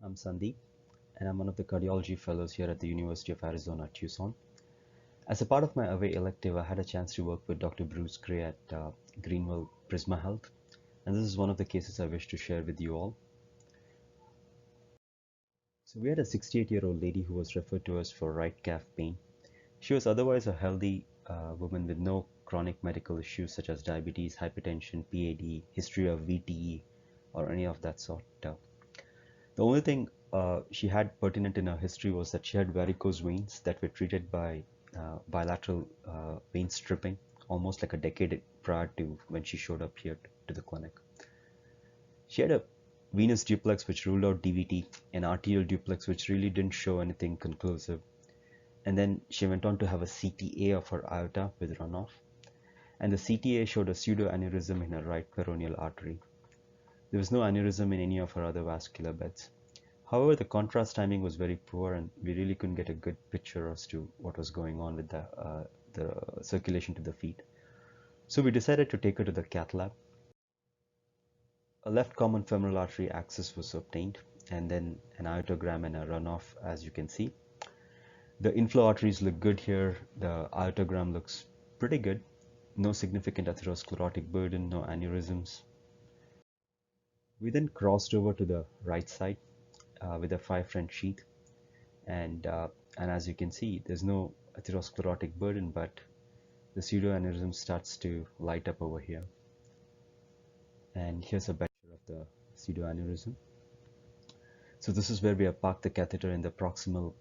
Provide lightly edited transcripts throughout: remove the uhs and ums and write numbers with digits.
I'm Sandeep, and I'm one of the cardiology fellows here at the University of Arizona, Tucson. As a part of my away elective, I had a chance to work with Dr. Bruce Gray at Greenville Prisma Health, and this is one of the cases I wish to share with you all. So we had a 68-year-old lady who was referred to us for right calf pain. She was otherwise a healthy woman with no chronic medical issues such as diabetes, hypertension, PAD, history of VTE, or any of that sort. The only thing she had pertinent in her history was that she had varicose veins that were treated by bilateral vein stripping almost like a decade prior to when she showed up here to the clinic. She had a venous duplex which ruled out DVT, an arterial duplex which really didn't show anything conclusive, and then she went on to have a CTA of her aorta with runoff, and the CTA showed a pseudo aneurysm in her right peroneal artery. There was no aneurysm in any of her other vascular beds. However, the contrast timing was very poor and we really couldn't get a good picture as to what was going on with the circulation to the feet. So we decided to take her to the cath lab. A left common femoral artery axis was obtained and then an aortogram and a runoff, as you can see. The inflow arteries look good here. The aortogram looks pretty good. No significant atherosclerotic burden, no aneurysms. We then crossed over to the right side with a 5 French sheath, and as you can see, there's no atherosclerotic burden, but the pseudoaneurysm starts to light up over here. And here's a picture of the pseudoaneurysm. So this is where we have parked the catheter in the proximal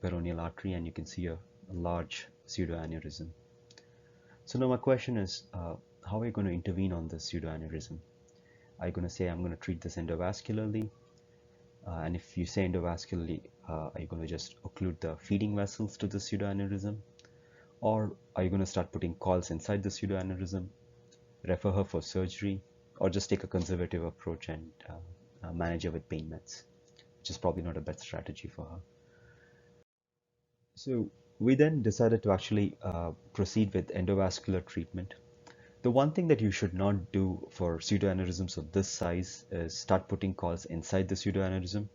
peroneal artery, and you can see a large pseudoaneurysm. So now my question is, how are you going to intervene on this pseudoaneurysm? Are you going to say, I'm going to treat this endovascularly? And if you say endovascularly, are you going to just occlude the feeding vessels to the pseudoaneurysm? Or are you going to start putting coils inside the pseudoaneurysm, refer her for surgery, or just take a conservative approach and manage her with pain meds, which is probably not a bad strategy for her. So we then decided to actually proceed with endovascular treatment. The one thing that you should not do for pseudoaneurysms of this size is start putting coils inside the pseudoaneurysm,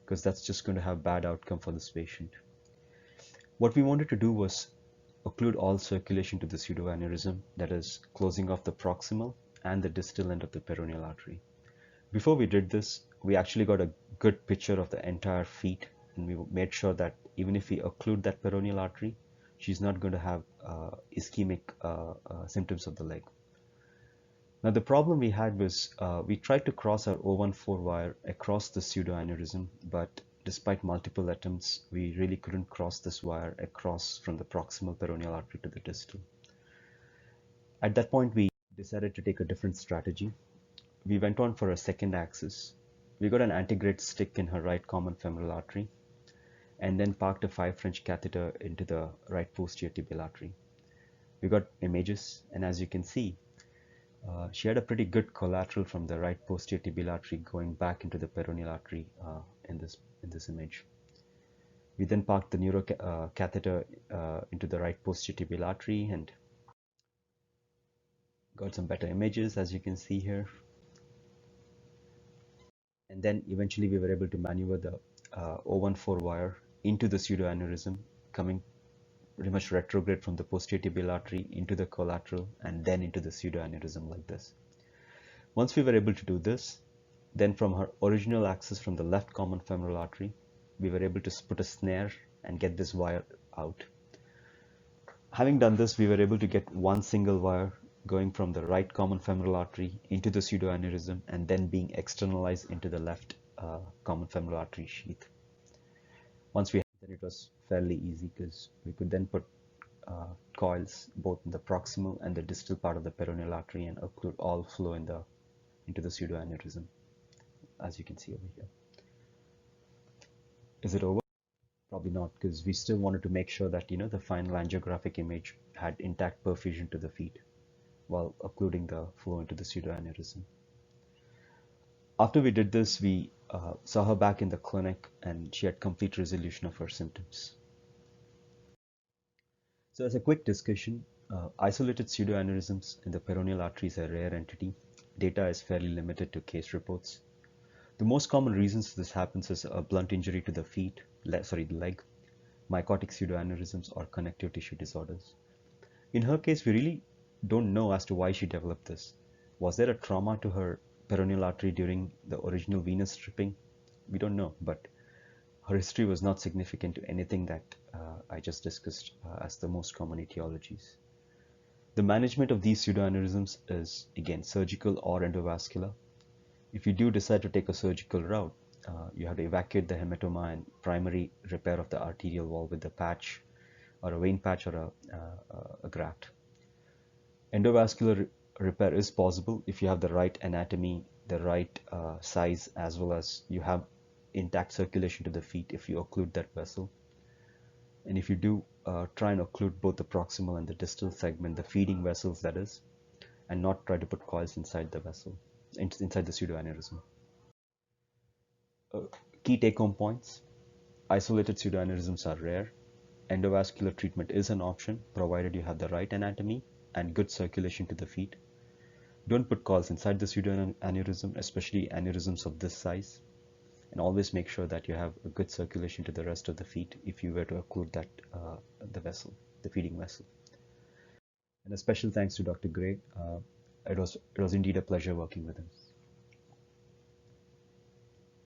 because that's just going to have bad outcome for this patient. What we wanted to do was occlude all circulation to the pseudoaneurysm, that is closing off the proximal and the distal end of the peroneal artery. Before we did this, we actually got a good picture of the entire feet, and we made sure that even if we occlude that peroneal artery, she's not going to have ischemic symptoms of the leg. Now the problem we had was we tried to cross our 014 wire across the pseudoaneurysm, but despite multiple attempts, we really couldn't cross this wire across from the proximal peroneal artery to the distal. At that point, we decided to take a different strategy. We went on for a second axis. We got an antegrade stick in her right common femoral artery, and then parked a 5 French catheter into the right posterior tibial artery. We got images, and as you can see, she had a pretty good collateral from the right posterior tibial artery going back into the peroneal artery in this image. We then parked the neuro catheter into the right posterior tibial artery and got some better images, as you can see here. And then eventually we were able to maneuver the 014 wire into the pseudoaneurysm, coming pretty much retrograde from the posterior tibial artery into the collateral and then into the pseudoaneurysm like this. Once we were able to do this, then from her original axis from the left common femoral artery, we were able to put a snare and get this wire out. Having done this, we were able to get one single wire going from the right common femoral artery into the pseudoaneurysm and then being externalized into the left common femoral artery sheath. Once we had that, it was fairly easy because we could then put coils both in the proximal and the distal part of the peroneal artery and occlude all flow into the pseudoaneurysm, as you can see over here. Is it over? Probably not, because we still wanted to make sure that the final angiographic image had intact perfusion to the feet while occluding the flow into the pseudoaneurysm. After we did this, we saw her back in the clinic and she had complete resolution of her symptoms. So as a quick discussion, isolated pseudoaneurysms in the peroneal artery is a rare entity. Data is fairly limited to case reports. The most common reasons this happens is a blunt injury to the the leg, mycotic pseudoaneurysms, or connective tissue disorders. In her case, we really don't know as to why she developed this. Was there a trauma to her peroneal artery during the original venous stripping? We don't know, but her history was not significant to anything that I just discussed as the most common etiologies. The management of these pseudoaneurysms is, again, surgical or endovascular. If you do decide to take a surgical route, you have to evacuate the hematoma and primary repair of the arterial wall with a patch or a vein patch or a graft. Endovascular repair is possible if you have the right anatomy, the right size, as well as you have intact circulation to the feet if you occlude that vessel. And if you do try and occlude both the proximal and the distal segment, the feeding vessels that is, and not try to put coils inside the vessel, inside the pseudoaneurysm. Key take-home points. Isolated pseudoaneurysms are rare. Endovascular treatment is an option provided you have the right anatomy and good circulation to the feet. Don't put coils inside the pseudoaneurysm, especially aneurysms of this size. And always make sure that you have a good circulation to the rest of the feet if you were to occlude that the vessel, the feeding vessel. And a special thanks to Dr. Gray. It was indeed a pleasure working with him.